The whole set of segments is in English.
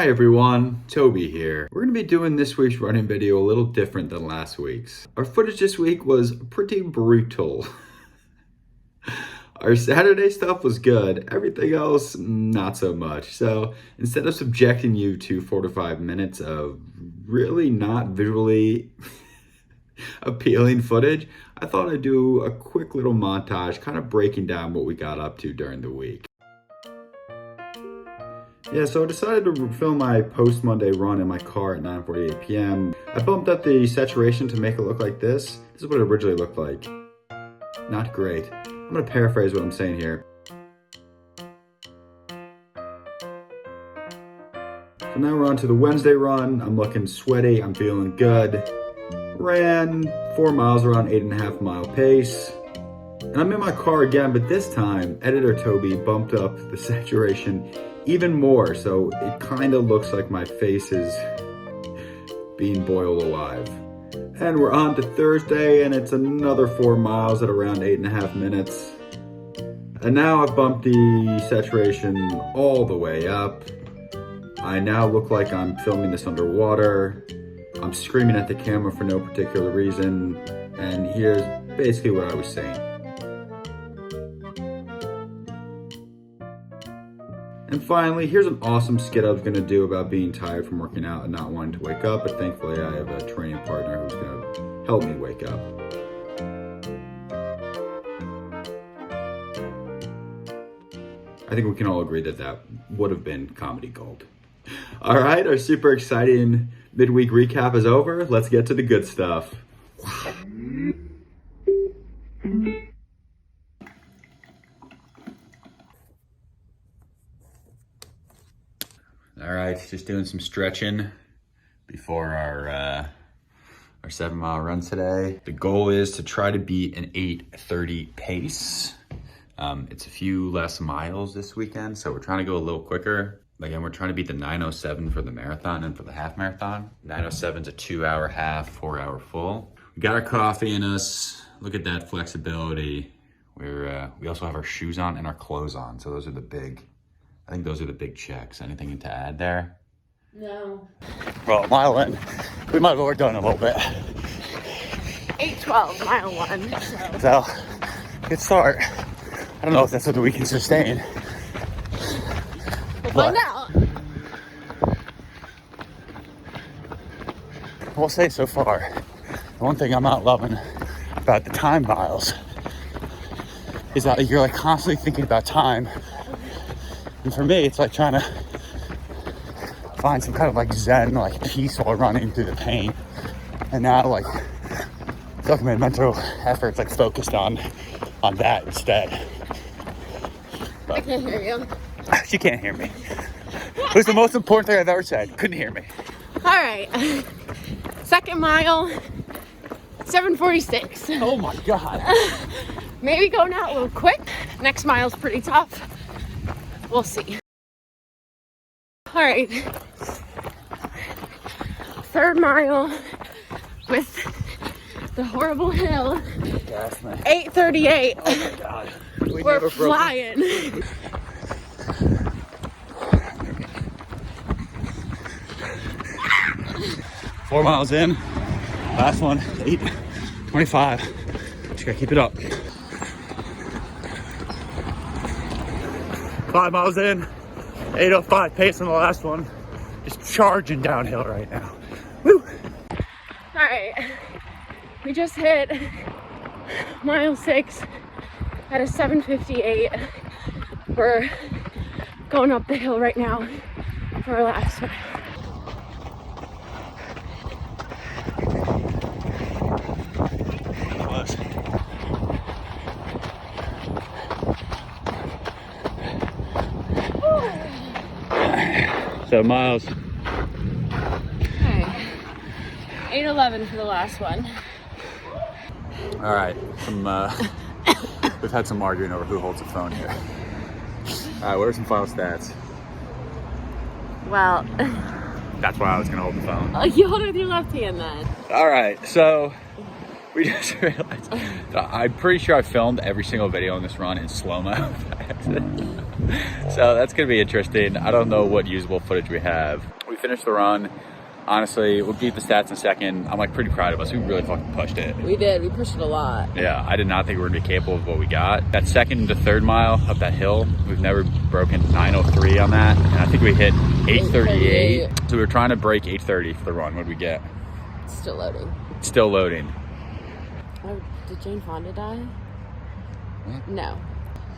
Hi everyone, Toby here. We're going to be doing this week's running video a little different than last week's. Our footage this week was pretty brutal. Our Saturday stuff was good, everything else not so much. So instead of subjecting you to 4 to 5 minutes of really not visually appealing footage, I thought I'd do a quick little montage kind of breaking down what we got up to during the week. Yeah, so I decided to film my post-Monday run in my car at 9:48 p.m. I bumped up the saturation to make it look like this. This is what it originally looked like. Not great. I'm gonna paraphrase what I'm saying here. So now we're on to the Wednesday run. I'm looking sweaty, I'm feeling good. Ran 4 miles around 8.5 mile pace. And I'm in my car again, but this time, editor Toby bumped up the saturation even more, so it kind of looks like my face is being boiled alive. And we're on to Thursday, and it's another 4 miles at around 8.5 minutes. And now I've bumped the saturation all the way up. I now look like I'm filming this underwater. I'm screaming at the camera for no particular reason, and here's basically what I was saying. And finally, here's an awesome skit I was gonna do about being tired from working out and not wanting to wake up, but thankfully I have a training partner who's gonna help me wake up. I think we can all agree that that would have been comedy gold. All right, our super exciting midweek recap is over. Let's get to the good stuff. All right, just doing some stretching before our 7 mile run today. The goal is to try to beat an 8:30 pace. It's a few less miles this weekend, so we're trying to go a little quicker. Again, we're trying to beat the 9:07 for the marathon and for the half marathon. 9:07 is a 2-hour half, 4-hour full. We got our coffee in us. Look at that flexibility. We also have our shoes on and our clothes on, so those are the big. I think those are the big checks. Anything to add there? No. Well, mile in, we might have overdone a little bit. 8:12, mile 1. So, good start. I don't know if that's what we can sustain. We'll find out. We'll say so far. The one thing I'm not loving about the time miles is that you're like constantly thinking about time. And for me, it's like trying to find some kind of like zen, like peace while running through the pain. And now like, I feel like my mental effort's like focused on that instead. But I can't hear you. she can't hear me. It was the most important thing I've ever said. Couldn't hear me. All right. Second mile, 7:46. Oh my God. Maybe going out a little quick. Next mile's pretty tough. We'll see. All right. Third mile with the horrible hill. Gas me. 8:38. Oh my God. We're flying. Four miles in. Last one, 8:25. Just gotta keep it up. 5 miles in, 8:05 pace on the last one. Just charging downhill right now. Woo! All right, we just hit mile 6 at a 7:58. We're going up the hill right now for our last one. So miles. Okay, 8:11 for the last one. All right, we've had some arguing over who holds the phone here. All right, what are some final stats? Well, That's why I was gonna hold the phone. you hold it with your left hand then. All right, so We just realized that I'm pretty sure I filmed every single video on this run in slow-mo by accident. So that's gonna be interesting. I don't know what usable footage we have. We finished the run. Honestly, we'll keep the stats in a second. I'm like pretty proud of us. We really fucking pushed it. We did. We pushed it a lot. Yeah, I did not think we were gonna be capable of what we got. That second to third mile up that hill, we've never broken 9:03 on that. And I think we hit 8:38. So we were trying to break 8:30 for the run. What did we get? Still loading. Still loading. Oh, did Jane Fonda die? What? No.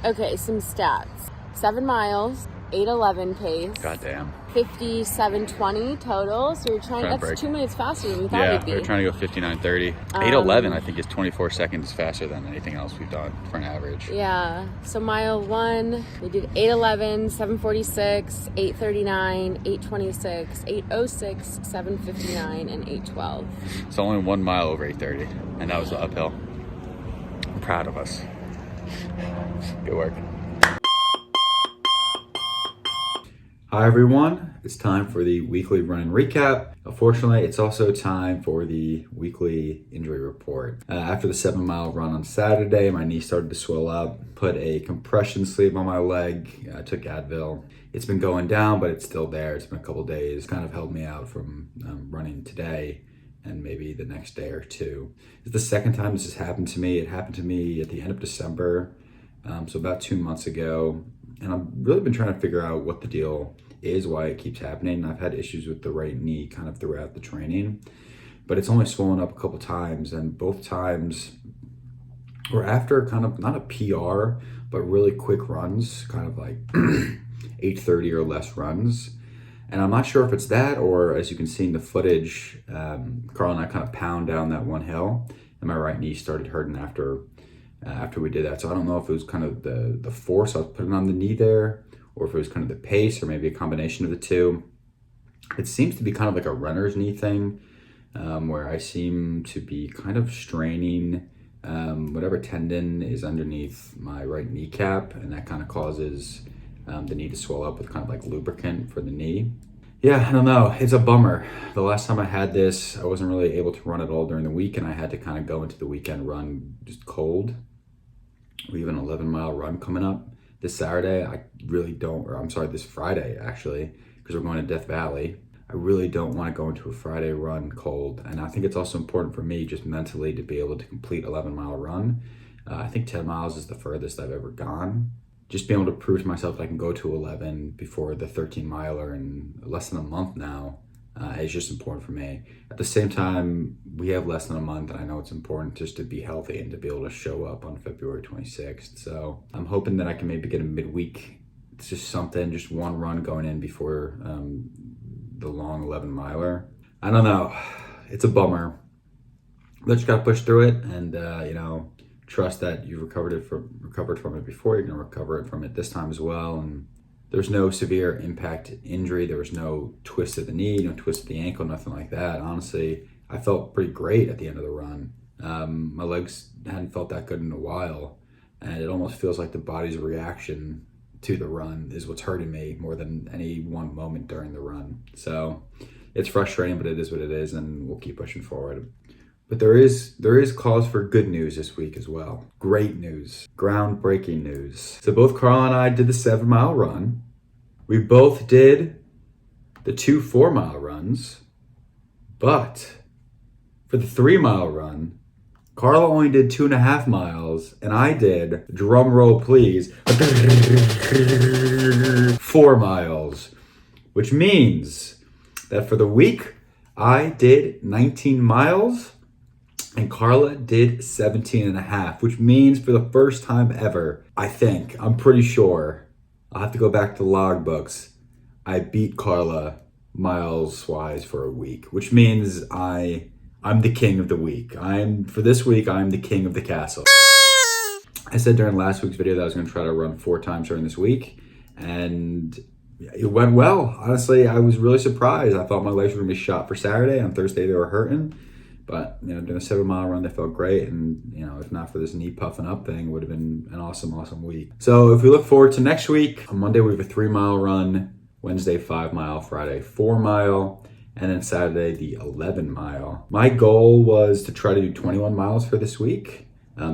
Okay, some stats. 7 miles, 8:11 pace. Goddamn. 57:20 total. So you're trying. That's break. 2 minutes faster than we thought Yeah, it'd be. we were trying to go 59:30. 8:11, I think, is 24 seconds faster than anything else we've done for an average. Yeah. So mile 1, we did 8:11, 7:46, 8:39, 8:26, 8:06, 7:59, and 8:12. It's only 1 mile over 8:30, and that was the uphill. I'm proud of us. Good work. Hi everyone, it's time for the weekly run recap. Unfortunately, it's also time for the weekly injury report. After the 7-mile run on Saturday, my knee started to swell up. Put a compression sleeve on my leg, took Advil. It's been going down, but it's still there. It's been a couple days. Kind of held me out from running today and maybe the next day or two. It's the second time this has happened to me. It happened to me at the end of December, so about 2 months ago. And I've really been trying to figure out what the deal is, why it keeps happening. I've had issues with the right knee kind of throughout the training, but it's only swollen up a couple times, and both times were after kind of not a PR, but really quick runs, kind of like 8:30 or less runs. And I'm not sure if it's that, or as you can see in the footage, Carla and I kind of pound down that one hill, and my right knee started hurting after we did that. So I don't know if it was kind of the force I was putting on the knee there, or if it was kind of the pace, or maybe a combination of the two. It seems to be kind of like a runner's knee thing, where I seem to be kind of straining whatever tendon is underneath my right kneecap, and that kind of causes the knee to swell up with kind of like lubricant for the knee. Yeah, I don't know. It's a bummer. The last time I had this, I wasn't really able to run at all during the week, and I had to kind of go into the weekend run just cold. We have an 11-mile run coming up this Saturday. This Friday actually, because we're going to Death Valley. I really don't want to go into a Friday run cold, and I think it's also important for me just mentally to be able to complete 11-mile run. I think 10 miles is the furthest I've ever gone. Just being able to prove to myself that I can go to 11 before the 13-miler in less than a month now is just important for me. At the same time, we have less than a month, and I know it's important just to be healthy and to be able to show up on February 26th. So I'm hoping that I can maybe get a midweek. It's just one run going in before the long 11-miler. I don't know. It's a bummer. But just got to push through it and, trust that you've recovered from it before. You're going to recover it from it this time as well. And there's no severe impact injury. There was no twist of the knee, no twist of the ankle, nothing like that. Honestly, I felt pretty great at the end of the run. My legs hadn't felt that good in a while, and it almost feels like the body's reaction to the run is what's hurting me more than any one moment during the run. So it's frustrating, but it is what it is, and we'll keep pushing forward. But there is cause for good news this week as well. Great news, groundbreaking news. So both Carla and I did the 7-mile run. We both did the 2 4-mile runs, but for the 3-mile run, Carla only did 2.5 miles, and I did, drum roll please, 4 miles, which means that for the week, I did 19 miles, and Carla did 17.5, which means for the first time ever, I'm pretty sure, I'll have to go back to the logbooks, I beat Carla miles-wise for a week, which means I'm the king of the week. For this week, I'm the king of the castle. I said during last week's video that I was gonna try to run 4 times during this week, and it went well. Honestly, I was really surprised. I thought my legs were gonna be shot for Saturday. On Thursday, they were hurting. But, doing a 7-mile run, they felt great. And, if not for this knee puffing up thing, it would have been an awesome, awesome week. So if we look forward to next week, on Monday, we have a 3-mile run, Wednesday, 5-mile, Friday, 4-mile. And then Saturday, the 11 mile. My goal was to try to do 21 miles for this week.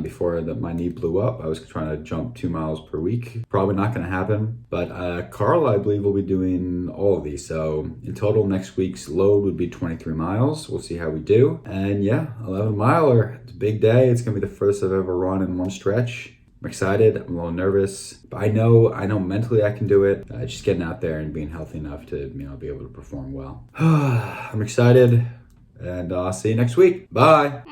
Before my knee blew up, I was trying to jump 2 miles per week. Probably not going to happen, but Carla, I believe, will be doing all of these. So in total, next week's load would be 23 miles. We'll see how we do. And yeah, 11 miler. It's a big day. It's going to be the first I've ever run in one stretch. I'm excited. I'm a little nervous, but I know mentally I can do it. Just getting out there and being healthy enough to, be able to perform well. I'm excited, and I'll see you next week. Bye.